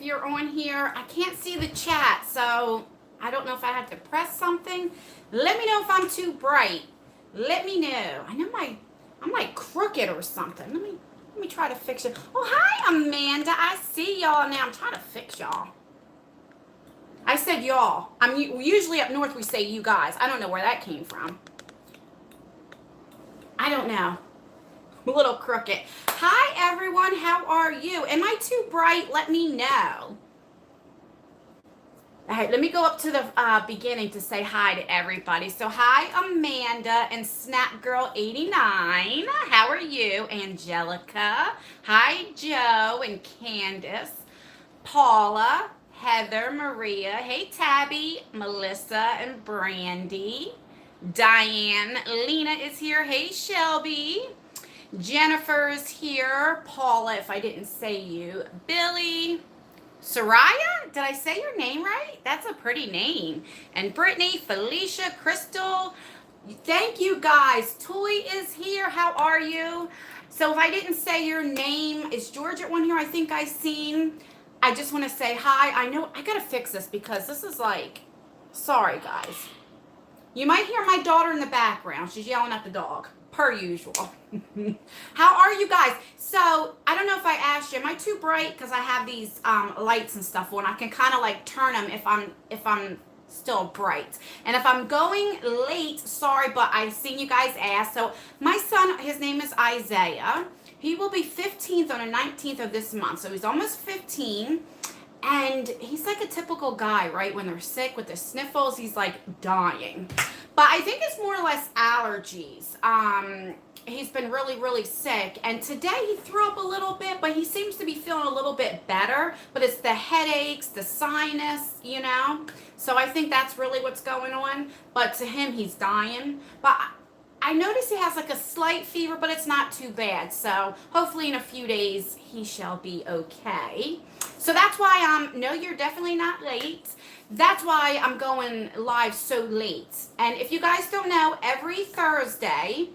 you're on here. I can't see the chat, so I don't know if I have to press something. Let me know if I'm too bright. Let me know. I know I'm like crooked or something. Let me try to fix it. Oh, hi, Amanda. I see y'all now. I'm trying to fix y'all. I said y'all. Usually up north we say you guys. I don't know where that came from. I don't know. A little crooked. Hi, everyone. How are you? Am I too bright? Let me know. All right, let me go up to the beginning to say hi to everybody. So, hi, Amanda and Snapgirl89. How are you? Angelica. Hi, Joe and Candace. Paula, Heather, Maria. Hey, Tabby, Melissa, and Brandy. Diane. Lena is here. Hey, Shelby. Jennifer's here. Paula, if I didn't say you. Billy. Soraya, did I say your name right? That's a pretty name. And Brittany, Felicia, Crystal, thank you guys. Toy is here. How are you? So if I didn't say your name, is George at one here? I think I seen. I just want to say hi. I know I got to fix this because this is like, sorry guys. You might hear my daughter in the background. She's yelling at the dog, per usual. How are you guys? So, I don't know if I asked you, am I too bright? Because I have these lights and stuff on. I can kind of like turn them if I'm still bright. And if I'm going late, sorry, but I seen you guys ask. So, my son, his name is Isaiah. He will be 15th on the 19th of this month. So, he's almost 15. And he's like a typical guy, right? When they're sick with the sniffles, he's like dying. But I think it's more or less allergies. He's been really, really sick. And today he threw up a little bit, but he seems to be feeling a little bit better. But it's the headaches, the sinus, you know. So I think that's really what's going on. But to him, he's dying. But I notice he has like a slight fever, but it's not too bad. So hopefully in a few days, he shall be okay. So that's why no, you're definitely not late. That's why I'm going live so late. And if you guys don't know, every Thursday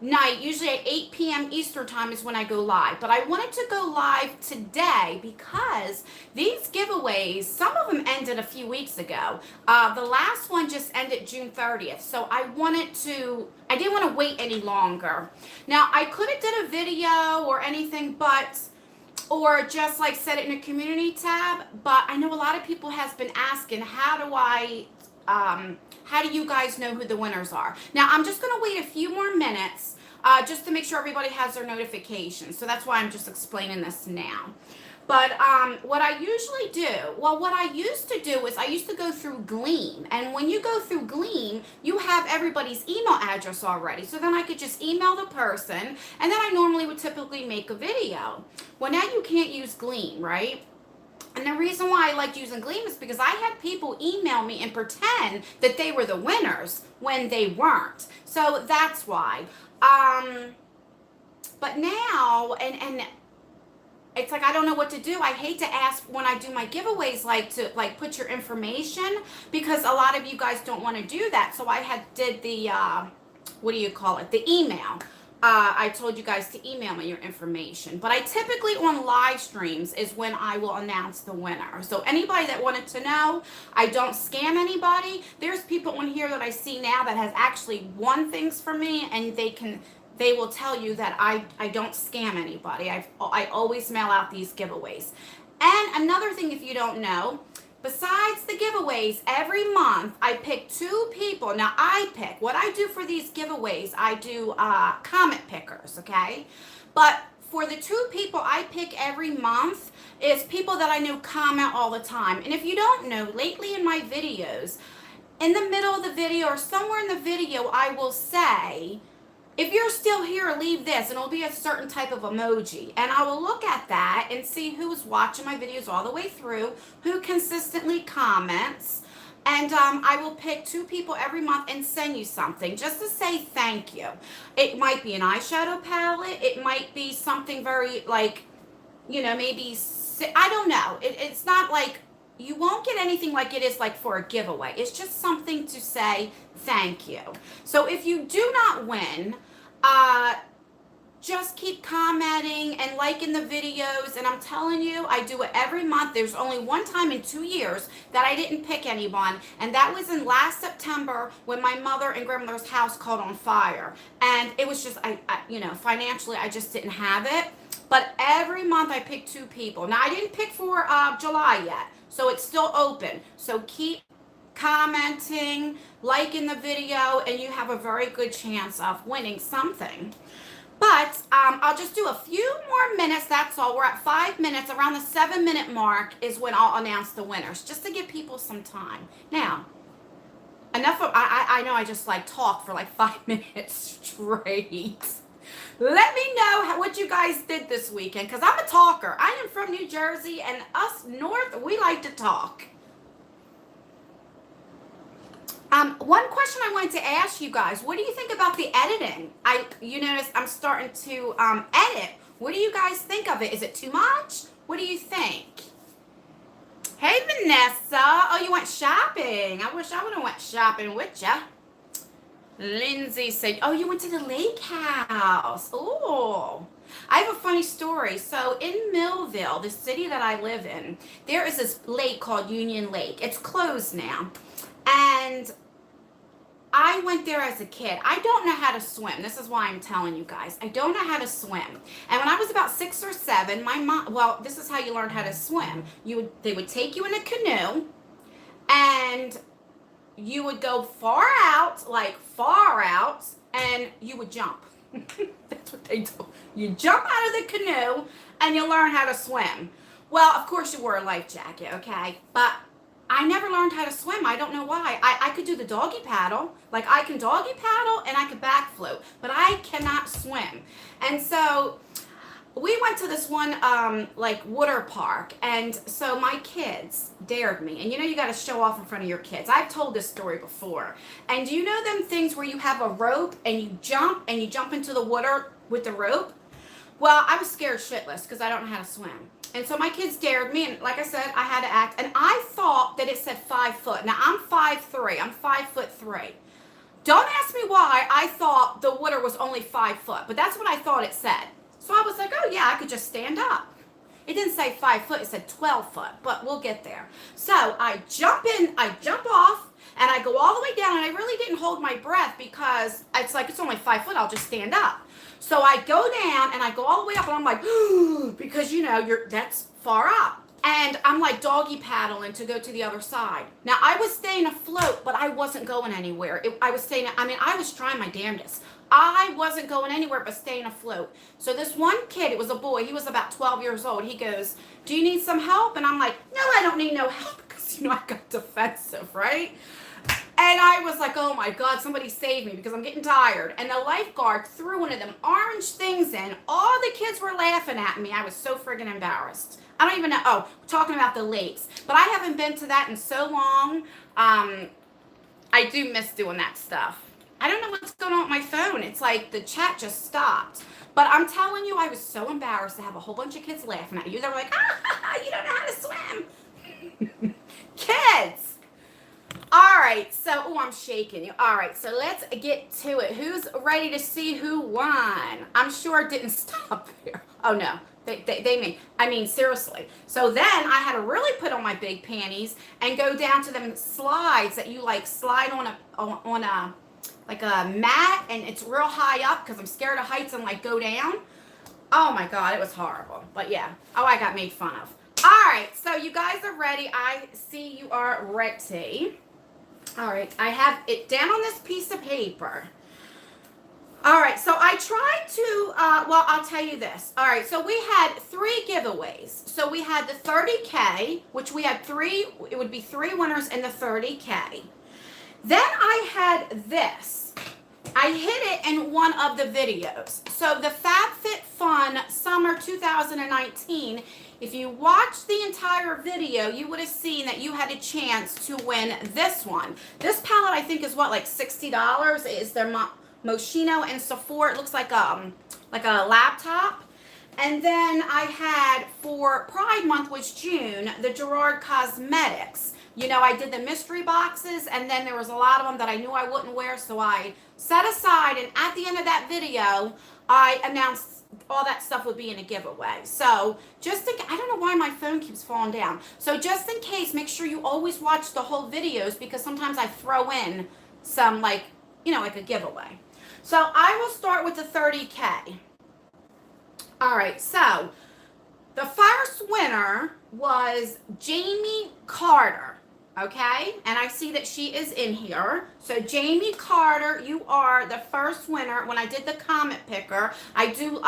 night, usually at 8 p.m. Eastern time is when I go live. But I wanted to go live today because these giveaways, some of them ended a few weeks ago. The last one just ended June 30th. So I didn't want to wait any longer. Now, I could have did a video or anything, or just like set it in a community tab, but I know a lot of people has been asking, how do you guys know who the winners are? Now, I'm just going to wait a few more minutes just to make sure everybody has their notifications. So that's why I'm just explaining this now. But what I usually do, what I used to do is I used to go through Gleam. And when you go through Gleam, you have everybody's email address already. So then I could just email the person, and then I normally would typically make a video. Well, now you can't use Gleam, right? And the reason why I liked using Gleam is because I had people email me and pretend that they were the winners when they weren't. So that's why. But now, and it's like I don't know what to do. I hate to ask when I do my giveaways, to put your information, because a lot of you guys don't want to do that. So I did the the email. I told you guys to email me your information. But I typically on live streams is when I will announce the winner. So anybody that wanted to know, I don't scam anybody. There's people on here that I see now that has actually won things for me, and they will tell you that I don't scam anybody. I always mail out these giveaways. And another thing, if you don't know, besides the giveaways, every month I pick 2 people. Now what I do for these giveaways, I do comment pickers, okay? But for the 2 people I pick every month is people that I know comment all the time. And if you don't know, lately in my videos, in the middle of the video or somewhere in the video, I will say, if you're still here, leave this, and it'll be a certain type of emoji. And I will look at that and see who's watching my videos all the way through, who consistently comments. And I will pick 2 people every month and send you something just to say thank you. It might be an eyeshadow palette. It might be something very maybe, I don't know. It's not like, you won't get anything like it is like for a giveaway. It's just something to say thank you. So if you do not win, just keep commenting and liking the videos. And I'm telling you, I do it every month. There's only one time in 2 years that I didn't pick anyone. And that was in last September when my mother and grandmother's house caught on fire. And it was just, financially, I just didn't have it. But every month I pick 2 people. Now, I didn't pick for July yet, so it's still open. So keep commenting, liking the video, and you have a very good chance of winning something. But I'll just do a few more minutes. That's all. We're at 5 minutes. Around the 7-minute mark is when I'll announce the winners, just to give people some time. Now, enough of, I know I just like talk for like 5 minutes straight. Let me know what you guys did this weekend, because I'm a talker. I am from New Jersey, and us north, we like to talk. One question I wanted to ask you guys, what do you think about the editing? You notice I'm starting to edit. What do you guys think of it? Is it too much? What do you think? Hey, Vanessa. Oh, you went shopping. I wish I would have went shopping with ya. Lindsay said, oh, you went to the lake house. Oh, I have a funny story. So in Millville, the city that I live in, there is this lake called Union Lake. It's closed now. And I went there as a kid. I don't know how to swim. This is why I'm telling you guys. I don't know how to swim. And when I was about 6 or 7, my mom, well, this is how you learn how to swim. They would take you in a canoe, and you would go far out, and you would jump. That's what they do. You jump out of the canoe, and you learn how to swim. Well, of course you wore a life jacket, okay? But I never learned how to swim. I don't know why. I could do the doggy paddle. Like, I can doggy paddle and I could back float, but I cannot swim. And so we went to this one, water park. And so my kids dared me. And you got to show off in front of your kids. I've told this story before. And do you know them things where you have a rope and you jump into the water with the rope? Well, I was scared shitless because I don't know how to swim. And so my kids dared me, and like I said, I had to act. And I thought that it said 5 foot. Now, I'm 5'3". I'm 5'3". Don't ask me why I thought the water was only 5 foot, but that's what I thought it said. So I was like, oh, yeah, I could just stand up. It didn't say 5 foot. It said 12 foot, but we'll get there. So I jump in, I jump off, and I go all the way down, and I really didn't hold my breath because it's like it's only 5 foot. I'll just stand up. So I go down and I go all the way up, and I'm like, because that's far up. And I'm like doggy paddling to go to the other side. Now I was staying afloat, but I wasn't going anywhere. I was trying my damnedest. I wasn't going anywhere but staying afloat. So this one kid, it was a boy, he was about 12 years old. He goes, do you need some help? And I'm like, no, I don't need no help, because I got defensive, right? And I was like, oh my God, somebody save me because I'm getting tired. And the lifeguard threw one of them orange things in. All the kids were laughing at me. I was so friggin' embarrassed. I don't even know. Oh, we're talking about the lakes. But I haven't been to that in so long. I do miss doing that stuff. I don't know what's going on with my phone. It's like the chat just stopped. But I'm telling you, I was so embarrassed to have a whole bunch of kids laughing at you. They were like, you don't know how to swim. Kids. All right, so, I'm shaking you. All right, so let's get to it. Who's ready to see who won? I'm sure it didn't stop there. Oh, no, seriously. So then I had to really put on my big panties and go down to them slides that you, slide on a mat, and it's real high up because I'm scared of heights and, go down. Oh, my God, it was horrible. But, yeah. Oh, I got made fun of. All right, so you guys are ready. I see you are ready. All right, I have it down on this piece of paper. All right, so I tried to, I'll tell you this. All right, so we had 3 giveaways. So we had the 30K, which we had 3, it would be 3 winners in the 30K. Then I had this. I hid it in one of the videos. So the FabFitFun Summer 2019, if you watched the entire video, you would have seen that you had a chance to win this one. This palette, I think, is what, $60? It is their Moschino and Sephora. It looks like a laptop. And then I had, for Pride Month, was June, the Gerard Cosmetics. I did the mystery boxes, and then there was a lot of them that I knew I wouldn't wear, so I set aside, and at the end of that video, I announced all that stuff would be in a giveaway. So just I don't know why my phone keeps falling down. So just in case, make sure you always watch the whole videos, because sometimes I throw in some, like, you know, like a giveaway. So I will start with the 30K. All right, so the first winner was Jamie Carter, okay? And I see that she is in here. So Jamie Carter, you are the first winner. When I did the comment picker, I do,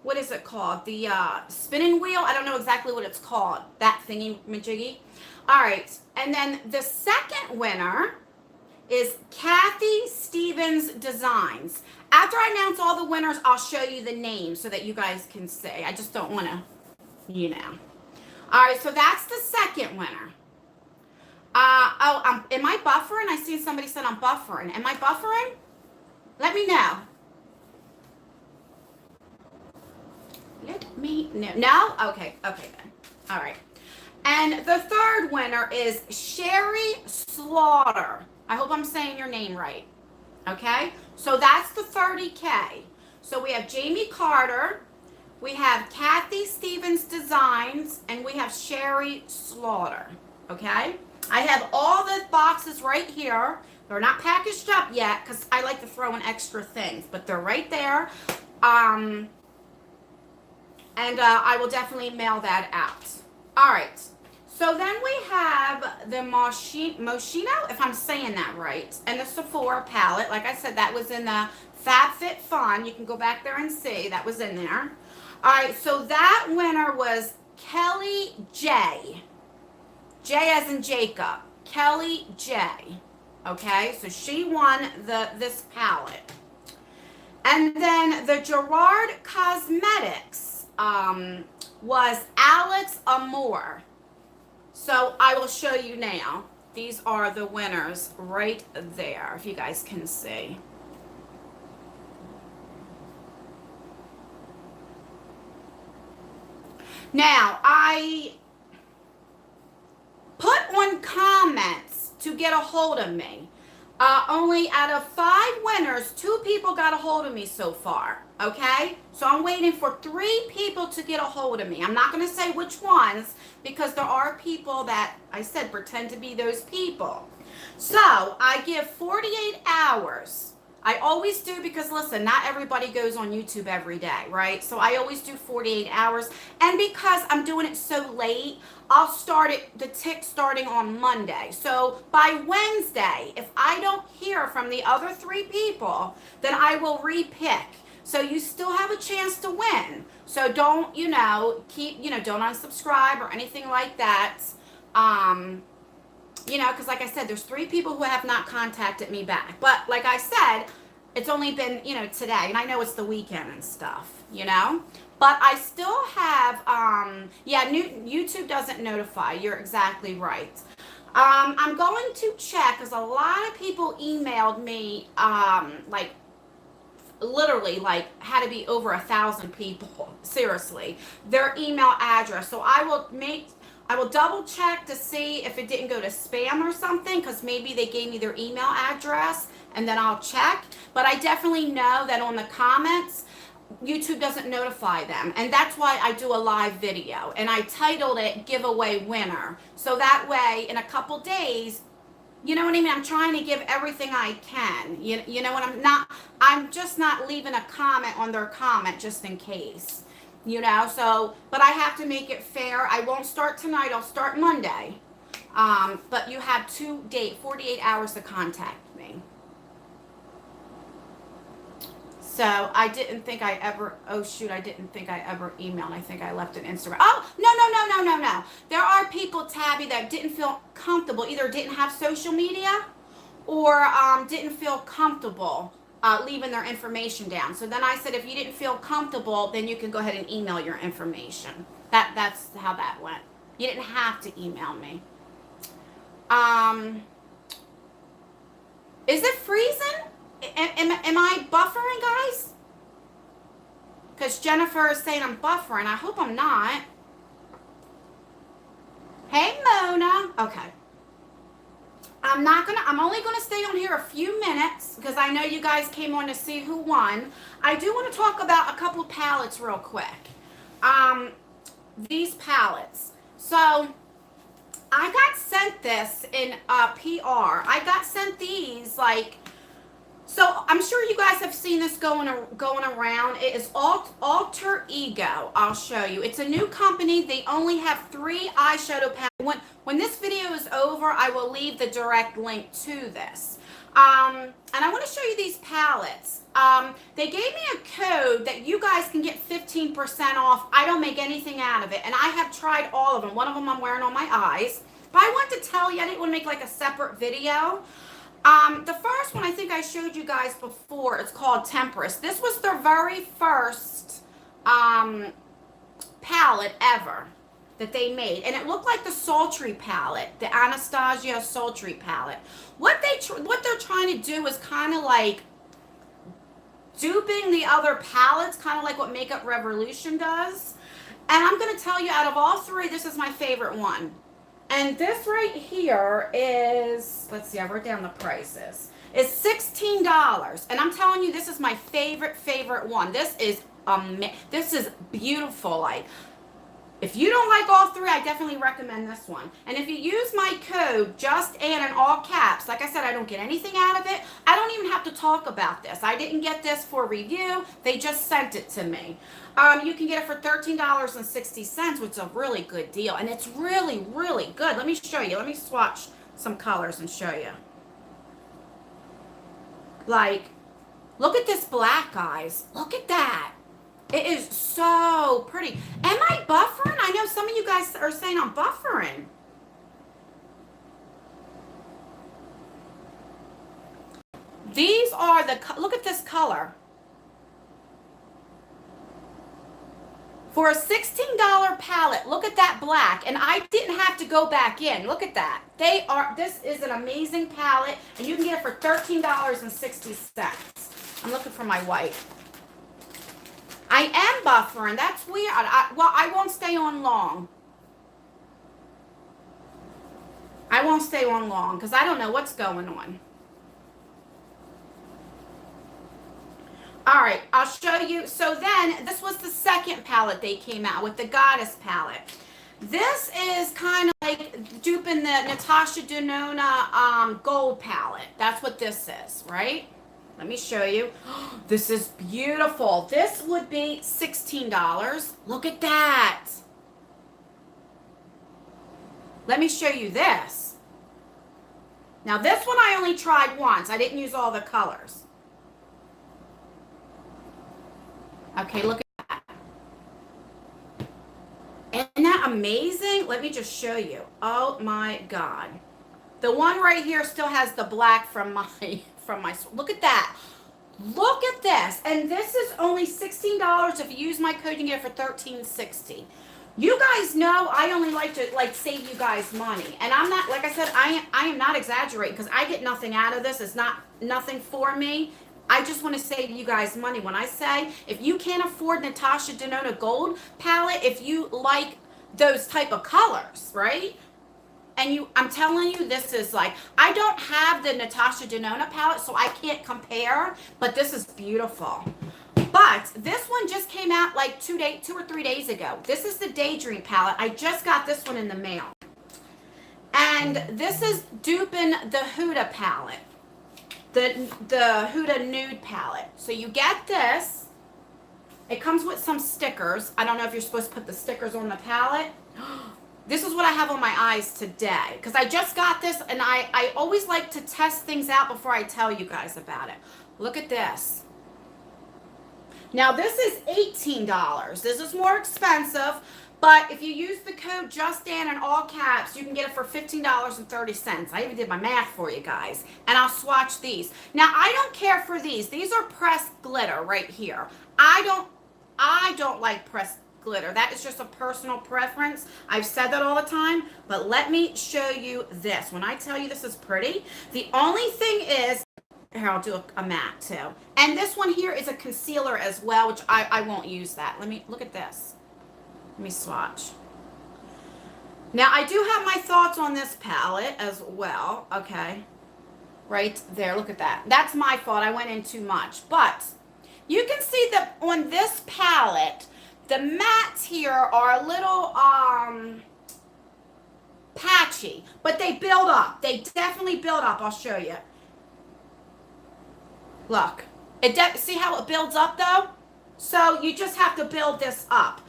what is it called? The spinning wheel. I don't know exactly what it's called, that thingy majiggy. All right, and then the second winner is Kathy Stevens Designs. After I announce all the winners, I'll show you the names so that you guys can see. I just don't want to, you know. All right, so that's the second winner. Am I buffering? I see somebody said I'm buffering. Am I buffering? Let me know. Let me know. No? Okay, okay then. All right. And the third winner is Sherry Slaughter. I hope I'm saying your name right. Okay? So that's the 30K. So we have Jamie Carter, we have Kathy Stevens Designs, and we have Sherry Slaughter. Okay? I have all the boxes right here. They're not packaged up yet because I like to throw in extra things, but they're right there. And I will definitely mail that out. All right. So then we have the Moschino, if I'm saying that right, and the Sephora palette. Like I said, that was in the FabFitFun. You can go back there and see. That was in there. All right, so that winner was Kelly J. J as in Jacob. Kelly J. Okay, so she won this palette. And then the Gerard Cosmetics was Alex Amore. So I will show you now. These are the winners right there, if you guys can see. Now, I put on comments to get a hold of me. Only out of 5 winners, 2 people got a hold of me so far, okay? So I'm waiting for 3 people to get a hold of me. I'm not going to say which ones, because there are people that, I said, pretend to be those people. So I give 48 hours. I always do, because listen, not everybody goes on YouTube every day, right? So I always do 48 hours. And because I'm doing it so late, I'll start the tick starting on Monday. So by Wednesday, if I don't hear from the other 3 people, then I will repick. So you still have a chance to win. So don't, don't unsubscribe or anything like that. Because like I said, there's 3 people who have not contacted me back. But like I said, it's only been, today. And I know it's the weekend and stuff, But I still have, YouTube doesn't notify. You're exactly right. I'm going to check, because a lot of people emailed me, literally, had to be over 1,000 people. Seriously. Their email address. So I will double check to see if it didn't go to spam or something, because maybe they gave me their email address, and then I'll check. But I definitely know that on the comments, YouTube doesn't notify them, and that's why I do a live video, and I titled it Giveaway Winner. So that way, in a couple days, you know what I mean? I'm trying to give everything I can. You know what? I'm just not leaving a comment on their comment just in case. So, but I have to make it fair. I won't start tonight. I'll start Monday. But you have 48 hours to contact me. So I didn't think I ever, I didn't think I ever emailed. I think I left an Instagram. Oh, no. There are people, Tabby, that didn't feel comfortable, either didn't have social media or didn't feel comfortable leaving their information down. So then I said, if you didn't feel comfortable, then you can go ahead and email your information. That's how that went. You didn't have to email me. Is it freezing? Am I buffering, guys? Because Jennifer is saying I'm buffering. I hope I'm not. Hey, Mona. Okay. I'm only gonna stay on here a few minutes because I know you guys came on to see who won. I do want to talk about a couple palettes real quick. These palettes. So I got sent this in PR. I got sent these like, so I'm sure you guys have seen this going around. It is Alter Ego. I'll show you. It's a new company. They only have 3 eyeshadow palettes. When this video is over, I will leave the direct link to this. And I want to show you these palettes. They gave me a code that you guys can get 15% off. I don't make anything out of it. And I have tried all of them. One of them I'm wearing on my eyes. But I want to tell you, I didn't want to make like a separate video. The first one I think I showed you guys before, it's called Temperance. This was their very first palette ever that they made, and it looked like the Sultry palette, the Anastasia Sultry palette. What they're trying to do is kind of like duping the other palettes, kind of like what Makeup Revolution does. And I'm going to tell you, out of all 3, this is my favorite one. And this right here is, let's see, I wrote down the prices. It's $16. And I'm telling you, this is my favorite one. This is beautiful. Like, if you don't like all 3, I definitely recommend this one. And if you use my code, JustAnn in all caps, like I said, I don't get anything out of it. I don't even have to talk about this. I didn't get this for review. They just sent it to me. You can get it for $13.60, which is a really good deal. And it's really, really good. Let me show you. Let me swatch some colors and show you. Like, look at this black, guys. Look at that. It is so pretty. Am I buffering? I know some of you guys are saying I'm buffering. These are the, look at this color. For a $16 palette, look at that black. And I didn't have to go back in. Look at that. This is an amazing palette. And you can get it for $13.60. I'm looking for my white. I am buffering. That's weird. Well, I won't stay on long. I won't stay on long because I don't know what's going on. All right, I'll show you. So then, this was the second palette they came out with, the Goddess palette. This is kind of like duping the Natasha Denona gold palette. That's what this is, right? Let me show you. This is beautiful. This would be $16. Look at that. Let me show you this. Now, this one I only tried once. I didn't use all the colors. Okay, look at that. Isn't that amazing? Let me just show you. Oh my God. The one right here still has the black from my, look at that. Look at this. And this is only $16. If you use my code, you can get it for $13.60. You guys know I only like to save you guys money. And I'm not, like I said, I am not exaggerating because I get nothing out of this. It's nothing for me. I just want to save you guys money. When I say, if you can't afford Natasha Denona Gold palette, if you like those type of colors, right? And I'm telling you, this is like, I don't have the Natasha Denona palette, so I can't compare, but this is beautiful. But this one just came out like 2 or 3 days ago. This is the Daydream palette. I just got this one in the mail. And this is duping the Huda palette. The Huda Nude palette. So you get this. It comes with some stickers. I don't know if you're supposed to put the stickers on the palette. This is what I have on my eyes today. Because I just got this, and I always like to test things out before I tell you guys about it. Look at this. Now this is $18. This is more expensive. But if you use the code JustAnn in all caps, you can get it for $15.30. I even did my math for you guys. And I'll swatch these. Now, I don't care for these. These are pressed glitter right here. I don't like pressed glitter. That is just a personal preference. I've said that all the time. But let me show you this. When I tell you this is pretty, the only thing is, here, I'll do a matte too. And this one here is a concealer as well, which I won't use that. Let me look at this. Let me swatch. Now, I do have my thoughts on this palette as well. Okay. Right there. Look at that. That's my fault. I went in too much. But you can see that on this palette, the mattes here are a little patchy, but they build up. They definitely build up. I'll show you. Look. See how it builds up though? So you just have to build this up.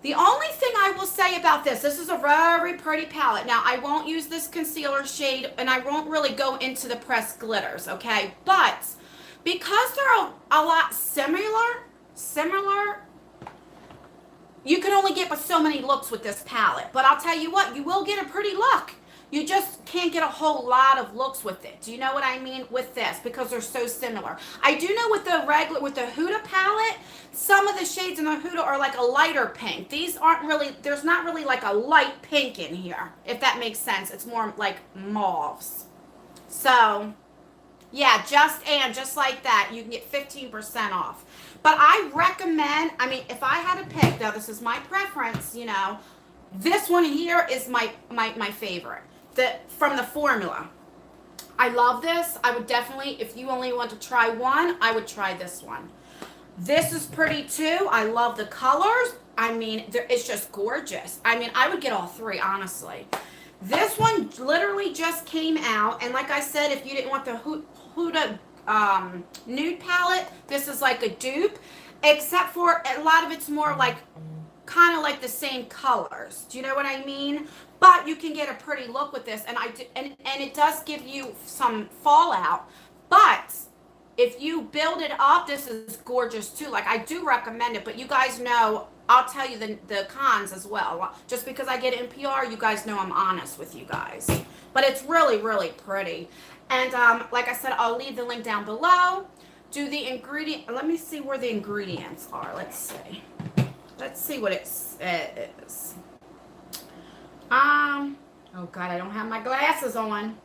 The only thing I will say about this is a very pretty palette. Now, I won't use this concealer shade, and I won't really go into the pressed glitters, okay? But because they're a lot similar, you can only get so many looks with this palette. But I'll tell you what, you will get a pretty look. You just can't get a whole lot of looks with it. Do you know what I mean with this? Because they're so similar. I do know with the Huda palette, some of the shades in the Huda are like a lighter pink. These aren't really, there's not really like a light pink in here, if that makes sense. It's more like mauves. So, yeah, just like that, you can get 15% off. But I recommend, I mean, if I had to pick, now this is my preference, you know, this one here is my favorite. From the formula. I love this. I would definitely, if you only want to try one, I would try this one. This is pretty too. I love the colors. I mean, it's just gorgeous. I mean, I would get all three, honestly. This one literally just came out, and like I said, if you didn't want the Huda nude palette, this is like a dupe, except for a lot of it's more like kind of like the same colors. Do you know what I mean? But you can get a pretty look with this, and and it does give you some fallout. But if you build it up, this is gorgeous too. Like, I do recommend it, but you guys know, I'll tell you the cons as well. Just because I get it in PR, you guys know I'm honest with you guys. But it's really, really pretty. And like I said, I'll leave the link down below. Do the ingredient, let me see where the ingredients are. Let's see. Let's see what it says. Oh God, I don't have my glasses on.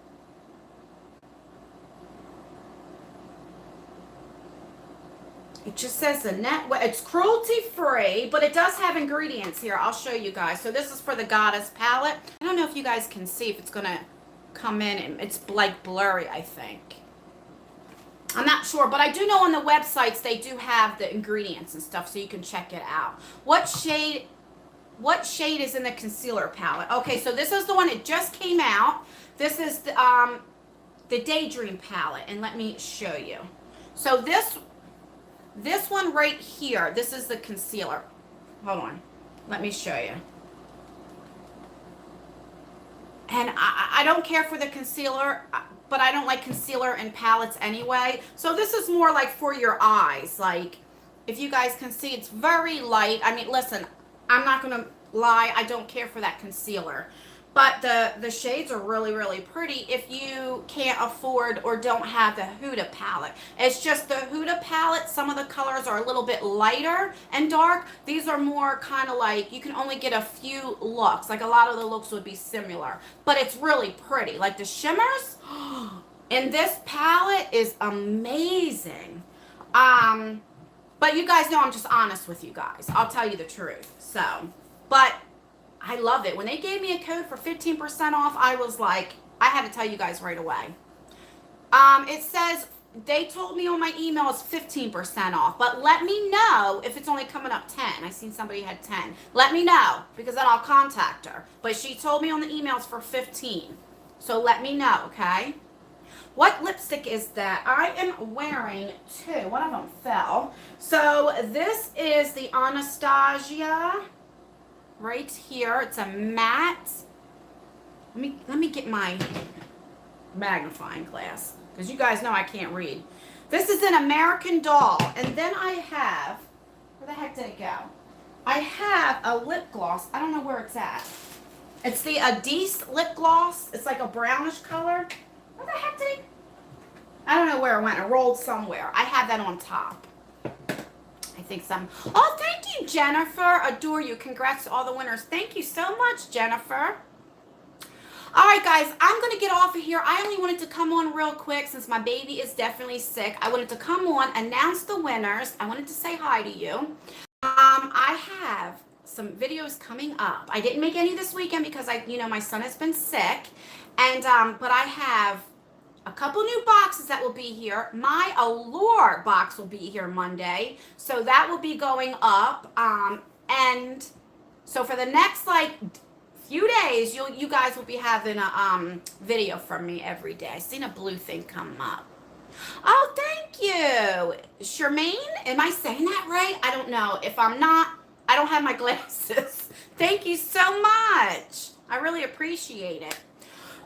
It just says it's cruelty free, but it does have ingredients here. I'll show you guys. So this is for the Goddess palette. I don't know if you guys can see if it's gonna come in, and it's like blurry, I think. I'm not sure, but I do know on the websites they do have the ingredients and stuff, so you can check it out. What shade is in the concealer palette? Okay, so this is the one that just came out. This is the Daydream palette, and let me show you. So this one right here, this is the concealer. Hold on, let me show you. And I don't care for the concealer, but I don't like concealer in palettes anyway. So this is more like for your eyes. Like, if you guys can see, it's very light. I mean, listen, I'm not going to lie, I don't care for that concealer. But the shades are really, really pretty if you can't afford or don't have the Huda palette. It's just the Huda palette, some of the colors are a little bit lighter and dark. These are more kind of like, you can only get a few looks. Like, a lot of the looks would be similar. But it's really pretty. Like, the shimmers in this palette is amazing. But you guys know I'm just honest with you guys. I'll tell you the truth. So, but I love it. When they gave me a code for 15% off, I was like, I had to tell you guys right away. It says, they told me on my email it's 15% off, but let me know if it's only coming up 10. I seen somebody had 10. Let me know, because then I'll contact her. But she told me on the emails for 15. So let me know, okay? What lipstick is that? I am wearing two. One of them fell. So this is the Anastasia. Right here, it's a matte. Let me get my magnifying glass, because you guys know I can't read. This is an American Doll, and then I have, where the heck did it go? I have a lip gloss. I don't know where it's at. It's the Adise lip gloss. It's like a brownish color. Where the heck did it? I don't know where it went. It rolled somewhere. I have that on top. I think some. Oh, thank you, Jennifer. Adore you. Congrats to all the winners. Thank you so much, Jennifer. All right, guys, I'm going to get off of here. I only wanted to come on real quick since my baby is definitely sick. I wanted to come on, announce the winners. I wanted to say hi to you. I have some videos coming up. I didn't make any this weekend because my son has been sick, and but I have a couple new boxes that will be here. My Allure box will be here Monday, so that will be going up. And so for the next few days, you guys will be having a video from me every day. I seen a blue thing come up. Oh, thank you, Charmaine. Am I saying that right? I don't know. If I'm not, I don't have my glasses. Thank you so much. I really appreciate it.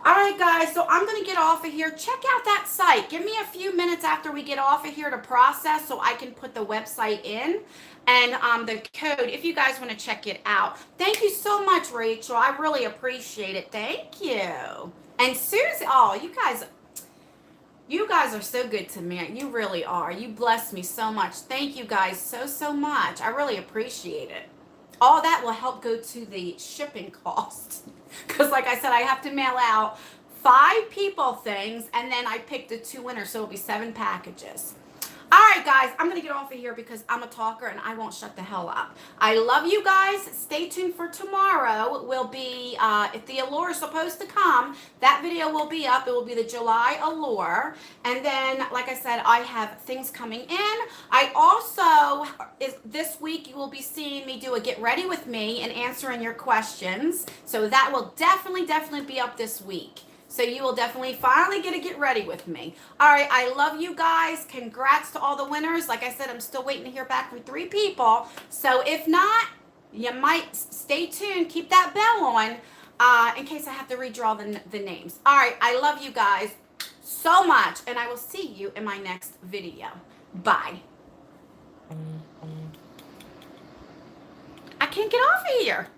All right, guys, so I'm going to get off of here. Check out that site. Give me a few minutes after we get off of here to process so I can put the website in and the code if you guys want to check it out. Thank you so much, Rachel. I really appreciate it. Thank you. And Susie, oh, you guys are so good to me. You really are. You bless me so much. Thank you guys so much. I really appreciate it. All that will help go to the shipping cost. Because like I said, I have to mail out 5 people things, and then I picked the 2 winners, so it'll be 7 packages. All right, guys, I'm going to get off of here because I'm a talker and I won't shut the hell up. I love you guys. Stay tuned for tomorrow. Will be, if the Allure is supposed to come, that video will be up. It will be the July Allure. And then, like I said, I have things coming in. I also, this week, you will be seeing me do a Get Ready With Me and answering your questions. So that will definitely be up this week. So you will definitely finally get ready with me. All right, I love you guys. Congrats to all the winners. Like I said, I'm still waiting to hear back from 3 people. So if not, you might stay tuned. Keep that bell on in case I have to redraw the names. All right, I love you guys so much, and I will see you in my next video. Bye. I can't get off of here.